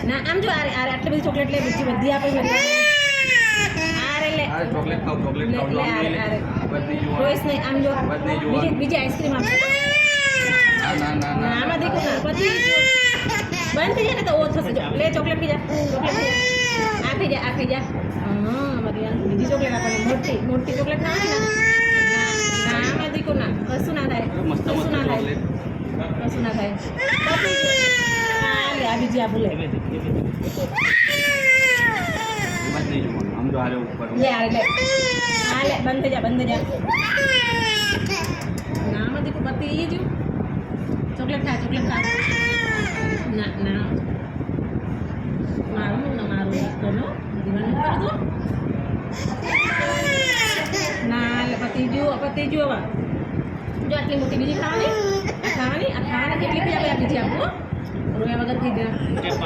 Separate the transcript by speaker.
Speaker 1: ના આમ જો આરે આટલી બધી ચોકલેટ લે બધી આપે આરે લે
Speaker 2: ચોકલેટ ખાવ
Speaker 1: રોઈસ નહીં આમ જો બીજી આઈસ્ક્રીમ આપે
Speaker 2: ના
Speaker 1: આમાં દેખો ના પછી બંધ થઈ જાય ને તો ઓ થશે જો લે ચોકલેટ પી જા આ ખાઈ જા હા મારી બીજી ચોકલેટ આપણને મોટી ચોકલેટ ખાવાની ના આમાં દેખો ના કશું ના થાય કશું ના થાય આ બીજી આપું લે લે બંધ થઈ જા ના આમાં દેખો પતિ એ જો ચોકલેટ ખા ના મારું કરો દીવાનું કરો તો ના પતિ જો જો આટલી મોટી બીજી ખાવાની કેટલી પી આપણે બીજી આપો રોયા વગર થઈ ગયા